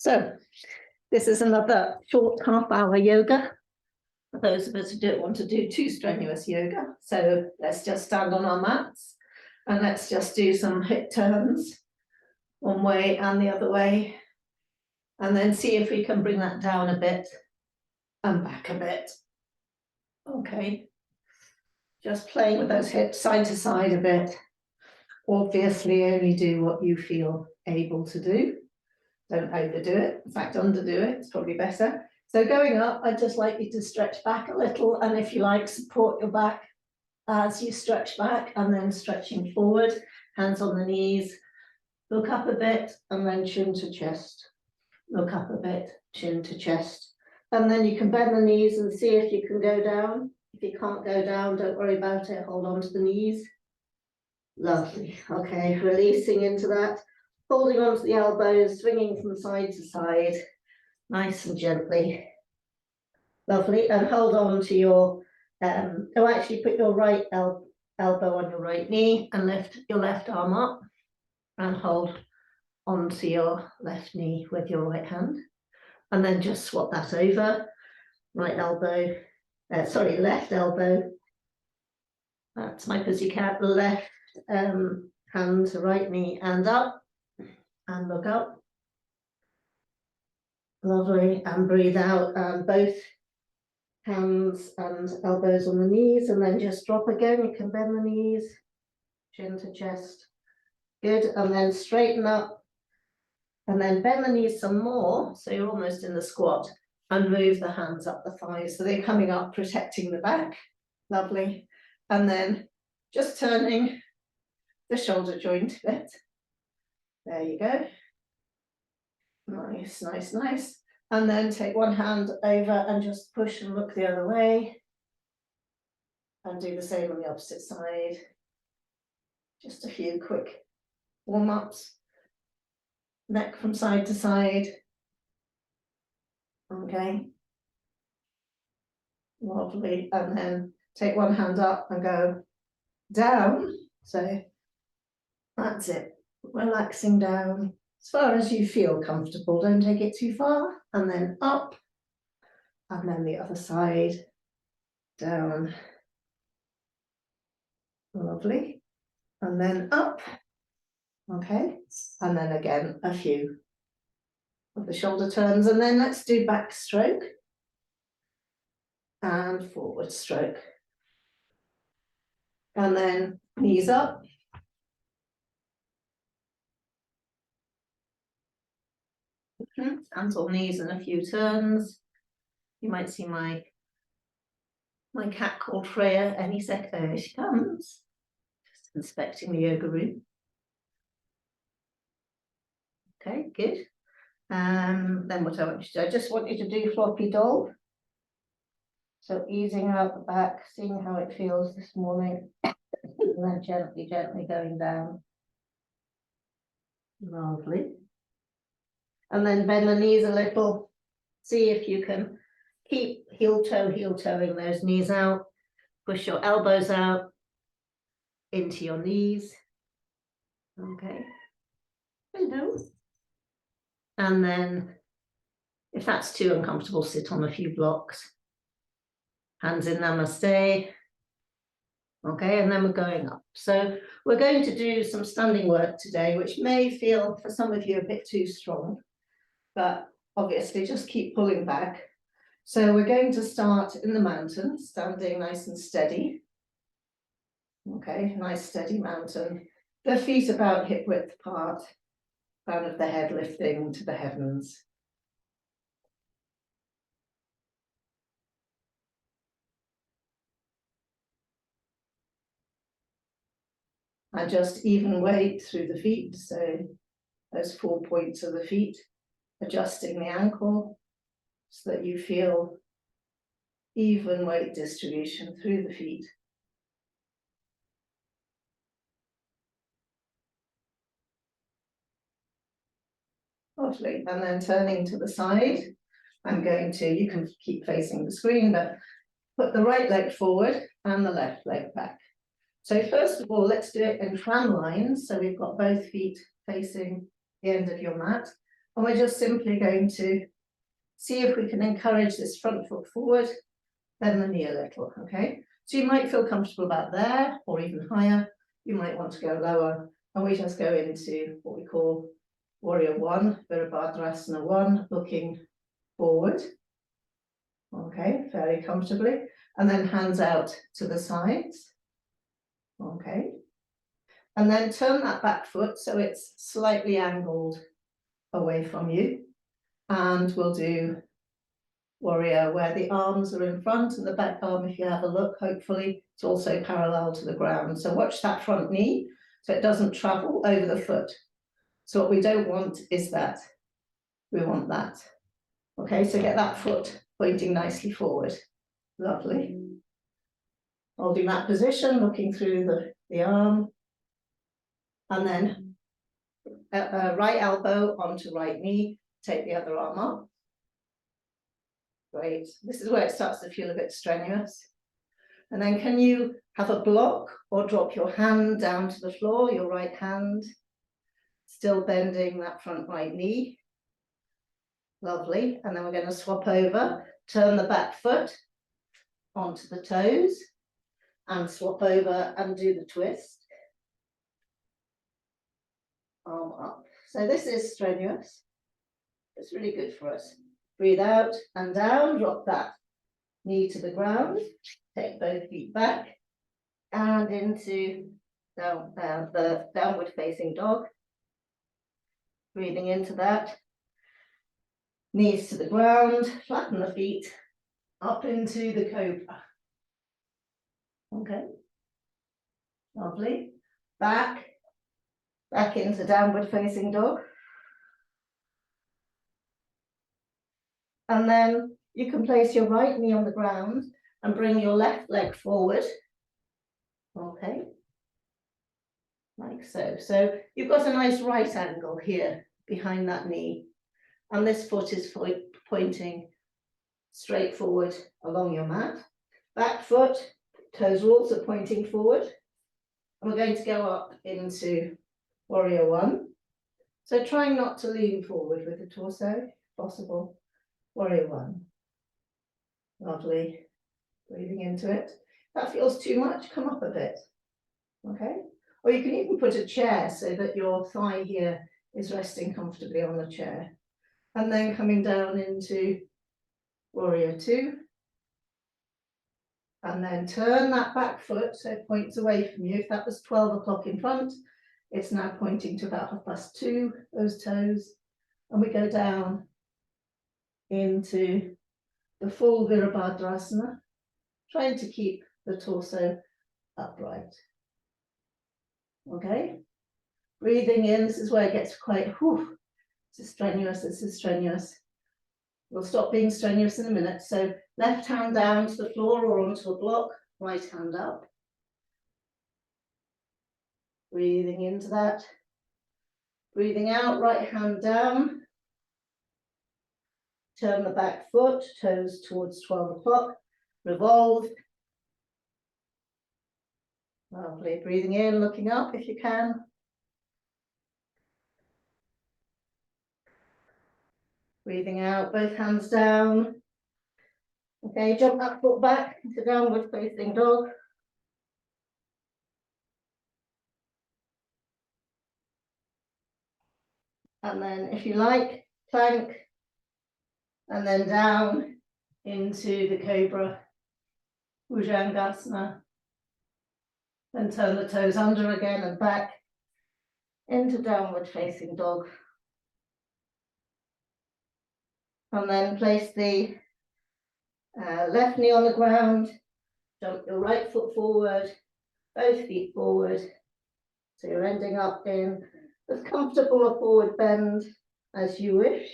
So this is another short half-hour yoga for those of us who don't want to do too strenuous yoga. So let's just stand on our mats and let's just do some hip turns one way and the other way, and then see if we can bring that down a bit and back a bit. Okay, just playing with those hips side to side a bit. Obviously only do what you feel able to do. Don't overdo it. In fact, underdo it. It's probably better. So going up, I'd just like you to stretch back a little, and if you like, support your back as you stretch back, and then stretching forward, hands on the knees, look up a bit, and then chin to chest. Look up a bit, chin to chest. And then you can bend the knees and see if you can go down. If you can't go down, don't worry about it. Hold on to the knees. Lovely. Okay, releasing into that. Holding on to the elbows, swinging from side to side, nice and gently. Lovely. And hold on to your, actually put your right elbow on your right knee and lift your left arm up and hold onto your left knee with your right hand. And then just swap that over. Right elbow, left elbow. That's my pussycat. Left hand to right knee and up. And look up. Lovely. And breathe out, and both hands and elbows on the knees, and then just drop again. You can bend the knees, chin to chest. Good. And then straighten up, and then bend the knees some more, so you're almost in the squat, and move the hands up the thighs so they're coming up, protecting the back. Lovely. And then just turning the shoulder joint a bit. There you go. Nice, nice, nice. And then take one hand over and just push and look the other way. And do the same on the opposite side. Just a few quick warm-ups. Neck from side to side. Okay. Lovely. And then take one hand up and go down. So that's it. Relaxing down as far as you feel comfortable. Don't take it too far. And then up. And then the other side. Down. Lovely. And then up. Okay. And then again, a few of the shoulder turns. And then let's do back stroke. And forward stroke. And then knees up. Hands on knees and a few turns. You might see my cat called Freya any second. There she comes. Just inspecting the yoga room. Okay, good. Then what I want you to do, I just want you to do floppy dog. So easing out the back, seeing how it feels this morning. And then gently, gently going down. Lovely. And then bend the knees a little. See if you can keep heel-toeing those knees out. Push your elbows out into your knees. Okay. Hello. And then, if that's too uncomfortable, sit on a few blocks. Hands in namaste. Okay, and then we're going up. So we're going to do some standing work today, which may feel for some of you a bit too strong, but obviously just keep pulling back. So we're going to start in the mountain, standing nice and steady. Okay, nice steady mountain. The feet about hip width apart, crown of the head lifting to the heavens. And just even weight through the feet, so those 4 points of the feet, adjusting the ankle so that you feel even weight distribution through the feet. Lovely. And then turning to the side, I'm going to, you can keep facing the screen, but put the right leg forward and the left leg back. So first of all, let's do it in fan lines. So we've got both feet facing the end of your mat. And we're just simply going to see if we can encourage this front foot forward, bend the knee a little, okay? So you might feel comfortable about there or even higher. You might want to go lower, and we just go into what we call Warrior One, Virabhadrasana 1, looking forward. Okay, very comfortably. And then hands out to the sides. Okay. And then turn that back foot so it's slightly angled away from you. And we'll do Warrior where the arms are in front and the back arm, if you have a look, hopefully it's also parallel to the ground. So watch that front knee so it doesn't travel over the foot. So what we don't want is that. We want that. Okay, so get that foot pointing nicely forward. Lovely. Holding that position, looking through the arm. And then right elbow onto right knee, take the other arm up. Great. This is where it starts to feel a bit strenuous. And then can you have a block or drop your hand down to the floor, your right hand, still bending that front right knee. Lovely. And then we're going to swap over, turn the back foot onto the toes and swap over and do the twist. Arm up. So this is strenuous. It's really good for us. Breathe out and down, drop that knee to the ground, take both feet back and into the downward facing dog. Breathing into that. Knees to the ground, flatten the feet, up into the cobra. Okay. Lovely. Back into downward facing dog. And then you can place your right knee on the ground and bring your left leg forward. Okay. Like so. So you've got a nice right angle here behind that knee. And this foot is pointing straight forward along your mat. Back foot, toes are also pointing forward. And we're going to go up into Warrior One. So trying not to lean forward with the torso, if possible. Warrior One. Lovely. Breathing into it. If that feels too much, come up a bit. Okay. Or you can even put a chair so that your thigh here is resting comfortably on the chair. And then coming down into Warrior Two. And then turn that back foot so it points away from you. If that was 12 o'clock in front, it's now pointing to about 2:30, those toes. And we go down into the full Virabhadrasana, trying to keep the torso upright. Okay, breathing in, this is where it gets quite, whew, this is strenuous, this is strenuous. We'll stop being strenuous in a minute. So left hand down to the floor or onto a block, right hand up. Breathing into that. Breathing out, right hand down. Turn the back foot, toes towards 12 o'clock. Revolve. Lovely. Breathing in, looking up if you can. Breathing out, both hands down. Okay, jump that foot back into downward facing dog. And then if you like, plank. And then down into the Cobra, Bhujangasana. Then turn the toes under again and back into downward facing dog. And then place the left knee on the ground, jump your right foot forward, both feet forward. So you're ending up in as comfortable a forward bend as you wish.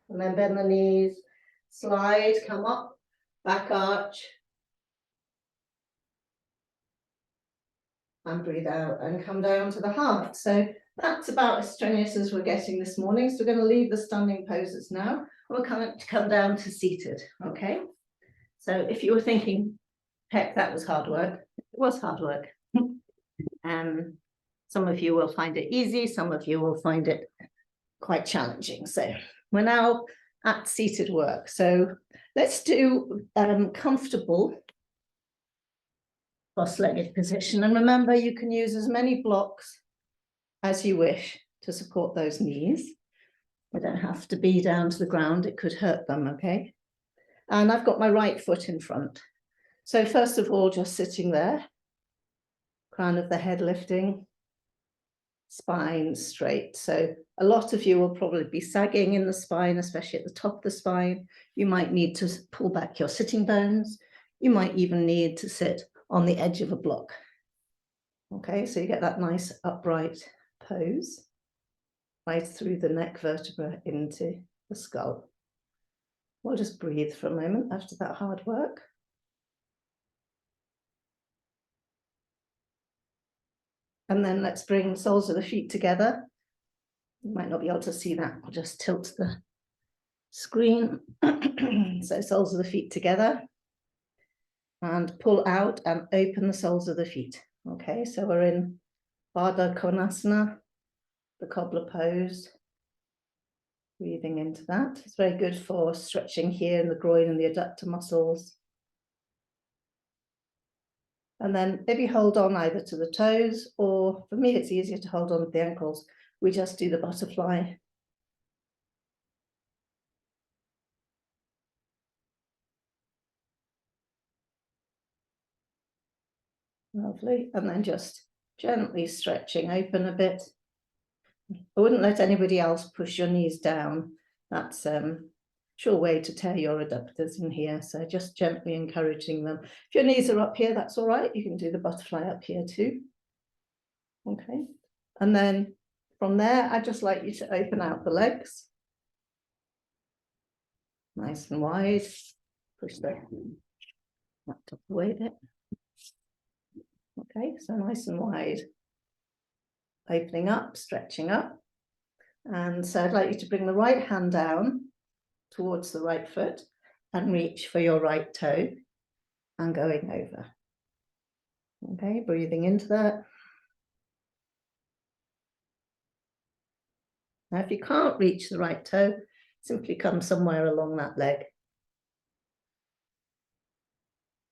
And then bend the knees, slide, come up, back arch. And breathe out and come down to the heart. So that's about as strenuous as we're getting this morning. So we're going to leave the standing poses now. We're going to come down to seated, okay? So if you were thinking, heck, that was hard work, it was hard work. Some of you will find it easy, some of you will find it quite challenging. So we're now at seated work. So let's do comfortable cross-legged position. And remember, you can use as many blocks as you wish to support those knees. They don't have to be down to the ground, it could hurt them, okay? And I've got my right foot in front. So first of all, just sitting there, crown of the head lifting, spine straight. So a lot of you will probably be sagging in the spine, especially at the top of the spine. You might need to pull back your sitting bones. You might even need to sit on the edge of a block. Okay, so you get that nice upright pose right through the neck vertebra into the skull. We'll just breathe for a moment after that hard work. And then let's bring soles of the feet together. You might not be able to see that. I'll just tilt the screen. So soles of the feet together. And pull out and open the soles of the feet. Okay, so we're in Baddha Konasana, the cobbler pose. Breathing into that. It's very good for stretching here in the groin and the adductor muscles. And then maybe hold on either to the toes, or for me, it's easier to hold on to the ankles. We just do the butterfly. Lovely. And then just gently stretching open a bit. I wouldn't let anybody else push your knees down. That's sure way to tear your adductors in here. So just gently encouraging them. If your knees are up here, that's all right. You can do the butterfly up here too. Okay. And then from there, I'd just like you to open out the legs. Nice and wide. Push the laptop away a bit. Okay, so nice and wide. Opening up, stretching up. And so I'd like you to bring the right hand down towards the right foot and reach for your right toe and going over. Okay, breathing into that. Now, if you can't reach the right toe, simply come somewhere along that leg.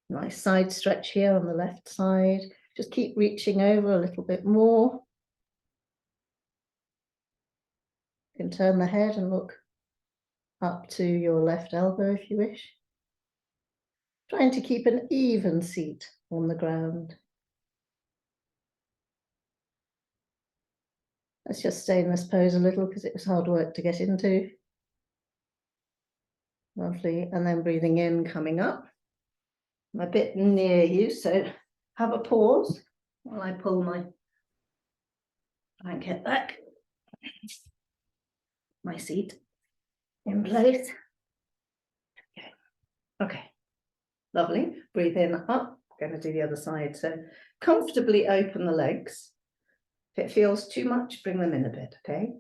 Nice side stretch here on the left side. Just keep reaching over a little bit more. You can turn the head and look up to your left elbow if you wish. Trying to keep an even seat on the ground. Let's just stay in this pose a little because it was hard work to get into. Lovely. And then breathing in, coming up. I'm a bit near you, so have a pause while I pull my blanket back. My seat in place. Okay. Okay. Lovely. Breathe in, up. Going to do the other side. So comfortably open the legs. If it feels too much, bring them in a bit, okay?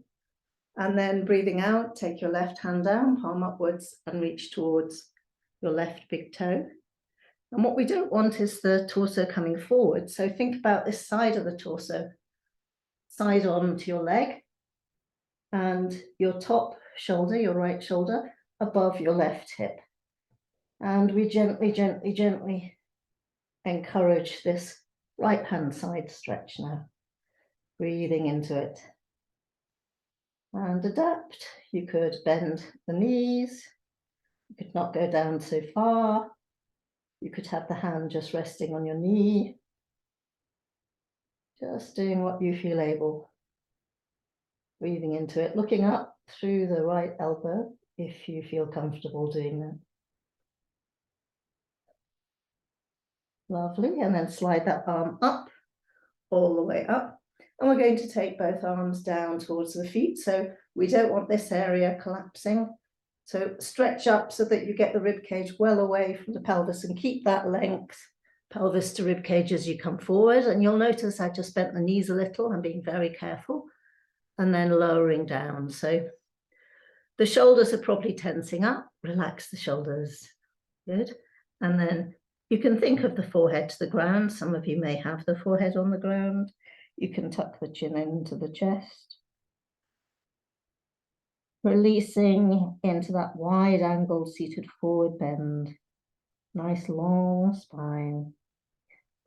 And then breathing out, take your left hand down, palm upwards, and reach towards your left big toe. And what we don't want is the torso coming forward. So think about this side of the torso, side on to your leg, and your top shoulder, your right shoulder, above your left hip. And we gently, gently, gently encourage this right hand side stretch now. Breathing into it. And adapt. You could bend the knees. You could not go down so far. You could have the hand just resting on your knee. Just doing what you feel able. Breathing into it, looking up through the right elbow if you feel comfortable doing that. Lovely, and then slide that arm up, all the way up. And we're going to take both arms down towards the feet. So we don't want this area collapsing. So stretch up so that you get the rib cage well away from the pelvis and keep that length, pelvis to rib cage as you come forward. And you'll notice I just bent the knees a little. I'm being very careful. And then lowering down. So the shoulders are probably tensing up. Relax the shoulders. Good. And then you can think of the forehead to the ground. Some of you may have the forehead on the ground. You can tuck the chin into the chest. Releasing into that wide angle seated forward bend. Nice long spine.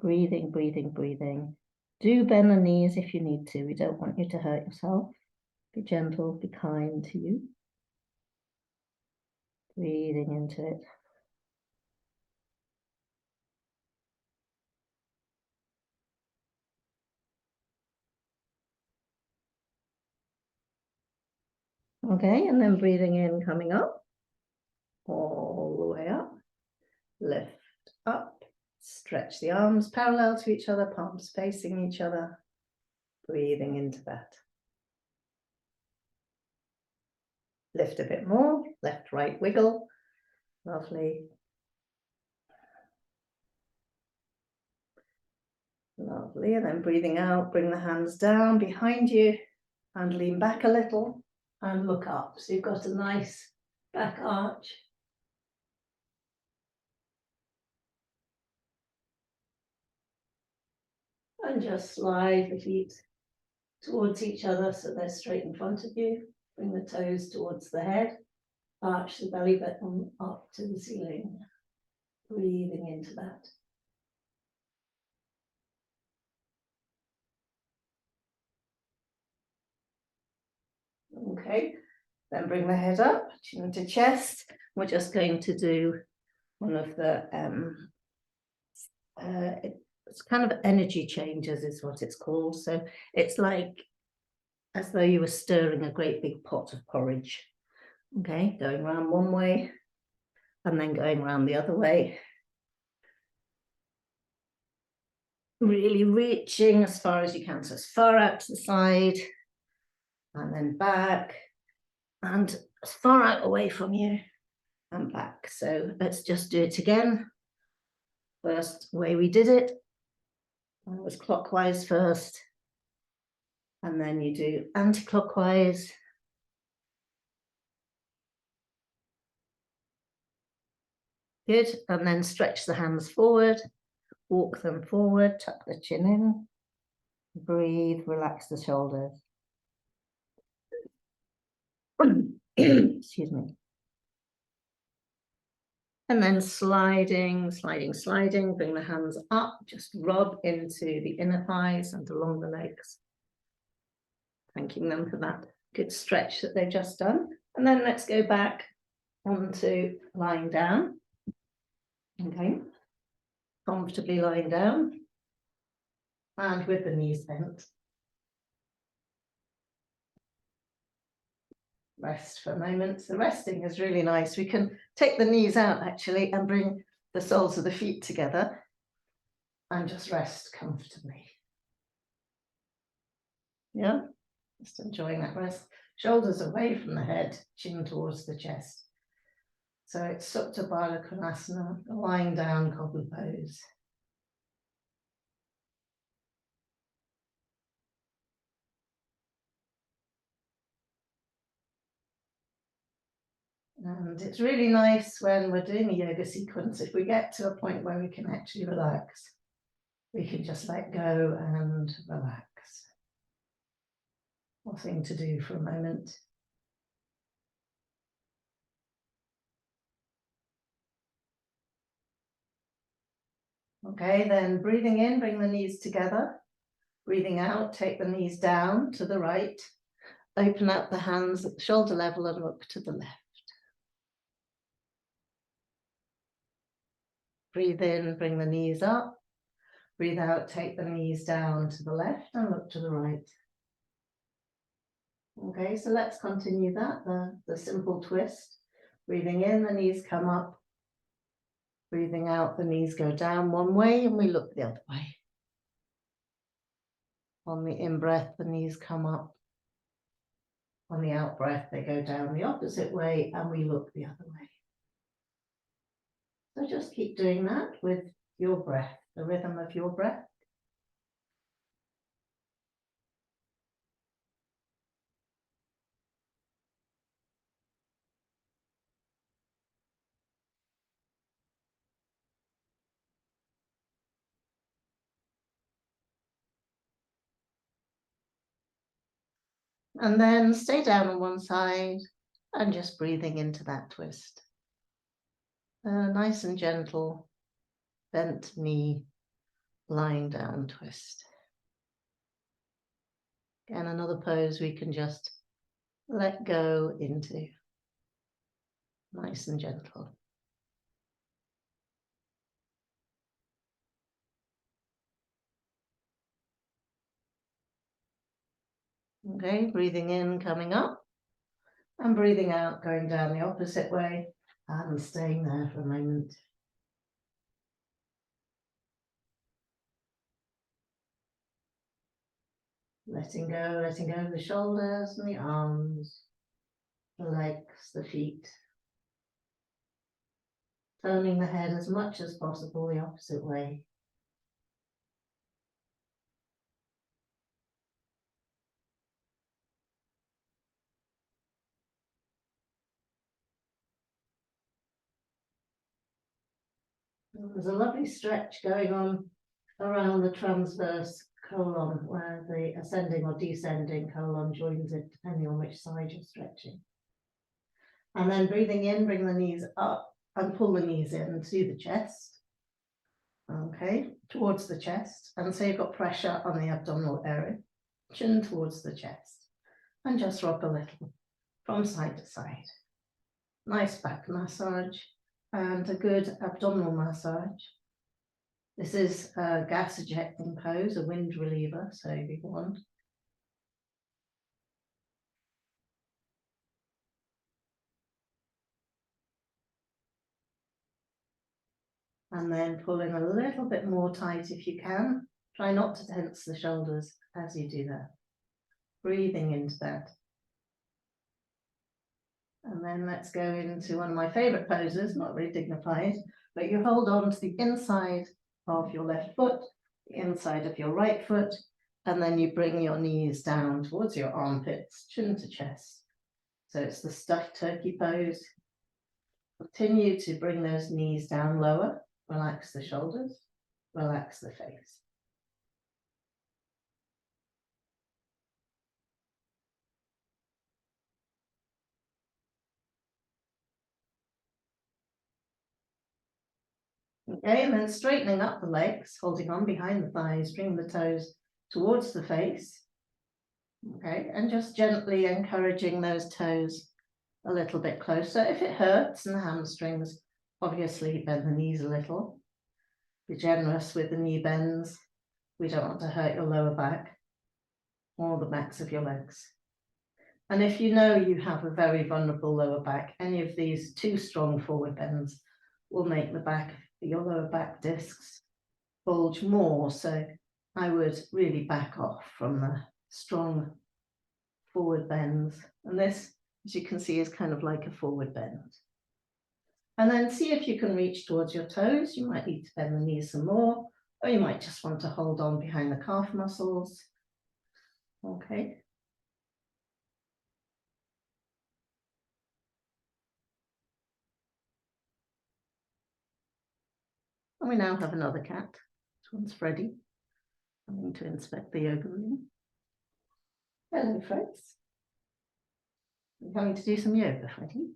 Breathing, breathing, breathing. Do bend the knees if you need to. We don't want you to hurt yourself. Be gentle, be kind to you. Breathing into it. Okay, and then breathing in, coming up. All the way up. Lift up. Stretch the arms parallel to each other, palms facing each other. Breathing into that. Lift a bit more. Left, right wiggle. Lovely. Lovely, and then breathing out, bring the hands down behind you and lean back a little and look up. So you've got a nice back arch. And just slide the feet towards each other so they're straight in front of you. Bring the toes towards the head. Arch the belly button up to the ceiling. Breathing into that. Okay, then bring the head up, chin to chest. We're just going to do one of the, it's kind of energy changes is what it's called. So it's like as though you were stirring a great big pot of porridge. Okay, going around one way and then going around the other way. Really reaching as far as you can. So as far out to the side and then back and as far out away from you and back. So let's just do it again. First way we did it, it was clockwise first, and then you do anti-clockwise. Good, and then stretch the hands forward, walk them forward, tuck the chin in, breathe, relax the shoulders. Excuse me. And then sliding, sliding, sliding, bring the hands up, just rub into the inner thighs and along the legs. Thanking them for that good stretch that they've just done. And then let's go back onto lying down. Okay, comfortably lying down and with the knees bent. Rest for a moment. So resting is really nice. We can take the knees out actually and bring the soles of the feet together and just rest comfortably. Yeah, just enjoying that rest. Shoulders away from the head, chin towards the chest. So it's Supta Baddha Konasana, lying down cobble pose. And it's really nice when we're doing a yoga sequence, if we get to a point where we can actually relax, we can just let go and relax. Nothing to do for a moment. Okay, then breathing in, bring the knees together. Breathing out, take the knees down to the right. Open up the hands at the shoulder level and look to the left. Breathe in, bring the knees up. Breathe out, take the knees down to the left and look to the right. Okay, so let's continue that, the simple twist. Breathing in, the knees come up. Breathing out, the knees go down one way and we look the other way. On the in-breath, the knees come up. On the out-breath, they go down the opposite way and we look the other way. So just keep doing that with your breath, the rhythm of your breath. And then stay down on one side and just breathing into that twist. Nice and gentle, bent knee, lying down twist. Again, another pose we can just let go into. Nice and gentle. Okay, breathing in, coming up, and breathing out, going down the opposite way, and staying there for a moment. Letting go of the shoulders and the arms, the legs, the feet. Turning the head as much as possible the opposite way. There's a lovely stretch going on around the transverse colon, where the ascending or descending colon joins it, depending on which side you're stretching. And then breathing in, bring the knees up and pull the knees in to the chest. Okay, towards the chest. And so you've got pressure on the abdominal area, chin towards the chest. And just rock a little from side to side. Nice back massage and a good abdominal massage. This is a gas ejecting pose, a wind reliever, so if you want. And then pulling a little bit more tight if you can. Try not to tense the shoulders as you do that. Breathing into that. And then let's go into one of my favorite poses, not very dignified, but you hold on to the inside of your left foot, the inside of your right foot, and then you bring your knees down towards your armpits, chin to chest. So it's the stuffed turkey pose. Continue to bring those knees down lower, relax the shoulders, relax the face. Okay, and then straightening up the legs, holding on behind the thighs, bring the toes towards the face. Okay, and just gently encouraging those toes a little bit closer. If it hurts in the hamstrings, obviously bend the knees a little. Be generous with the knee bends. We don't want to hurt your lower back or the backs of your legs. And if you know you have a very vulnerable lower back, any of these too strong forward bends will make the back, your lower back discs bulge more. So I would really back off from the strong forward bends. And this, as you can see, is kind of like a forward bend. And then see if you can reach towards your toes. You might need to bend the knees some more, or you might just want to hold on behind the calf muscles. Okay. And we now have another cat. This one's Freddie, coming to inspect the yoga room. Hello, Fritz. You're coming to do some yoga, Freddie.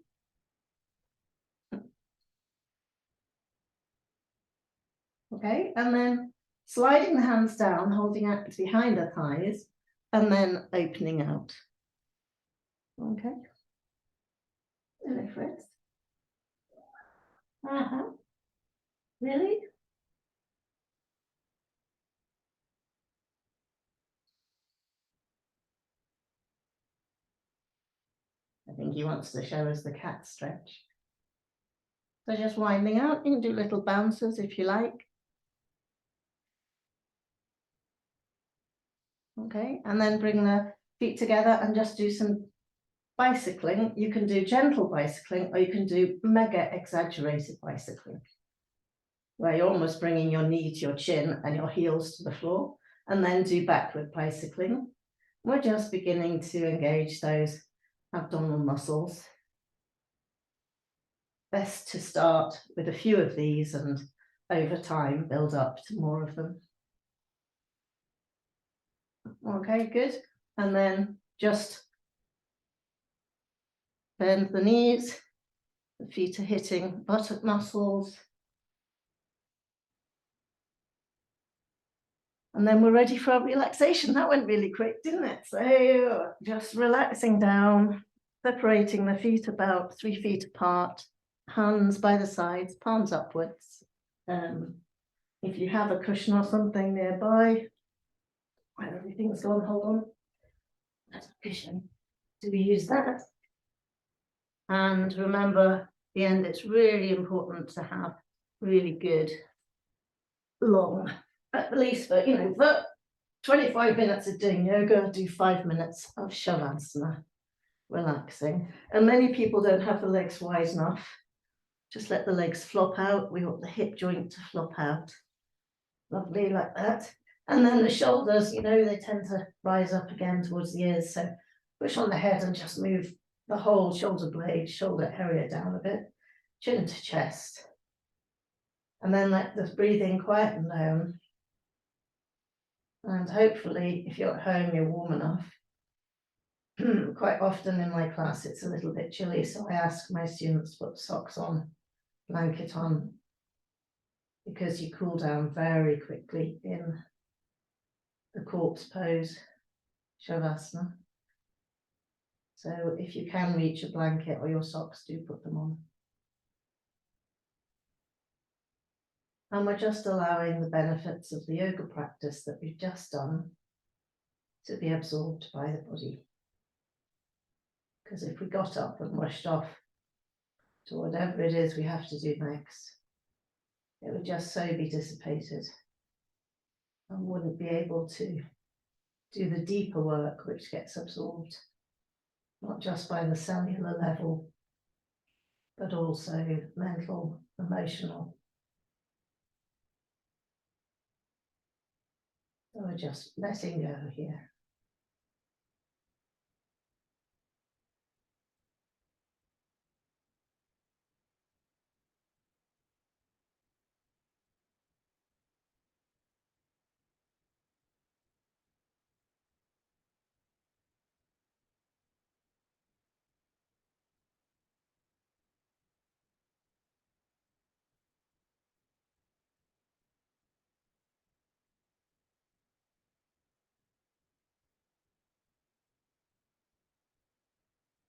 Okay, and then sliding the hands down, holding out behind the thighs, and then opening out. Okay. Hello, Fritz. Really? I think he wants to show us the cat stretch. So just winding out, you can do little bounces if you like. Okay, and then bring the feet together and just do some bicycling. You can do gentle bicycling, or you can do mega exaggerated bicycling, where you're almost bringing your knee to your chin and your heels to the floor, and then do backward bicycling. We're just beginning to engage those abdominal muscles. Best to start with a few of these and over time build up to more of them. Okay, good. And then just Bend the knees, the feet are hitting buttock muscles. And then we're ready for our relaxation. That went really quick, didn't it? So just relaxing down, separating the feet about 3 feet apart, hands by the sides, palms upwards. If you have a cushion or something nearby, where everything's gone, hold on. That's a cushion. Do we use that? And remember, at the end, it's really important to have really good, long, at least for 25 minutes of doing yoga, do 5 minutes of Shavasana, relaxing. And many people don't have the legs wide enough. Just let the legs flop out. We want the hip joint to flop out. Lovely, like that. And then the shoulders, they tend to rise up again towards the ears. So push on the head and just move the whole shoulder blade, shoulder area down a bit, chin to chest. And then let the breathing quieten down. And hopefully, if you're at home, you're warm enough. Quite often in my class, it's a little bit chilly, so I ask my students to put socks on, blanket on, because you cool down very quickly in the corpse pose, Shavasana. So if you can reach a blanket or your socks, do put them on. And we're just allowing the benefits of the yoga practice that we've just done to be absorbed by the body. Because if we got up and rushed off to whatever it is we have to do next, it would just so be dissipated and wouldn't be able to do the deeper work which gets absorbed, not just by the cellular level, but also mental, emotional. So we're just letting go here.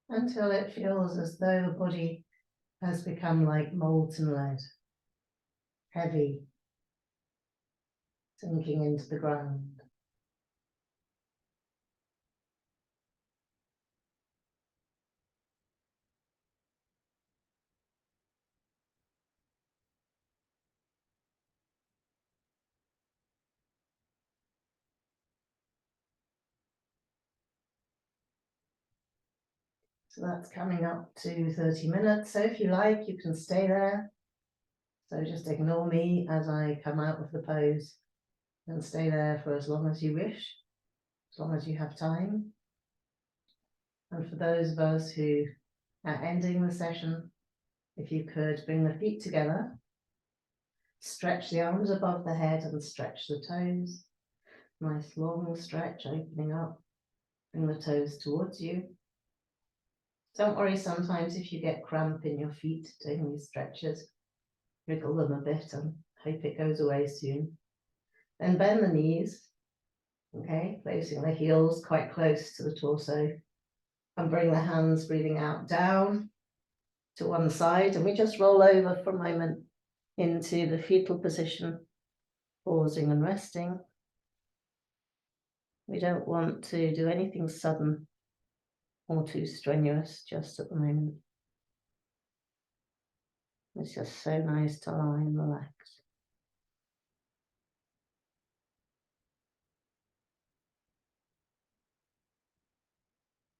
Until it feels as though the body has become like molten lead, heavy, sinking into the ground. So that's coming up to 30 minutes. So if you like, you can stay there. So just ignore me as I come out of the pose and stay there for as long as you wish, as long as you have time. And for those of us who are ending the session, if you could bring the feet together, stretch the arms above the head and stretch the toes. Nice long stretch, opening up, bring the toes towards you. Don't worry sometimes if you get cramp in your feet doing these stretches. Wriggle them a bit and hope it goes away soon. Then bend the knees, okay, placing the heels quite close to the torso, and bring the hands breathing out down to one side, and we just roll over for a moment into the fetal position, pausing and resting. We don't want to do anything sudden or too strenuous just at the moment. It's just so nice to lie and relax.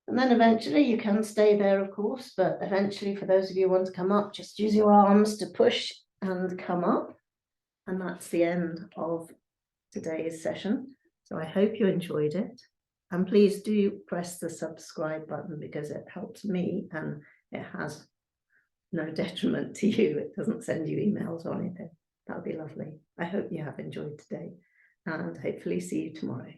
And then eventually you can stay there, of course, but eventually for those of you who want to come up, just use your arms to push and come up. And that's the end of today's session. So I hope you enjoyed it. And please do press the subscribe button because it helps me and it has no detriment to you. It doesn't send you emails or anything. That would be lovely. I hope you have enjoyed today and hopefully see you tomorrow.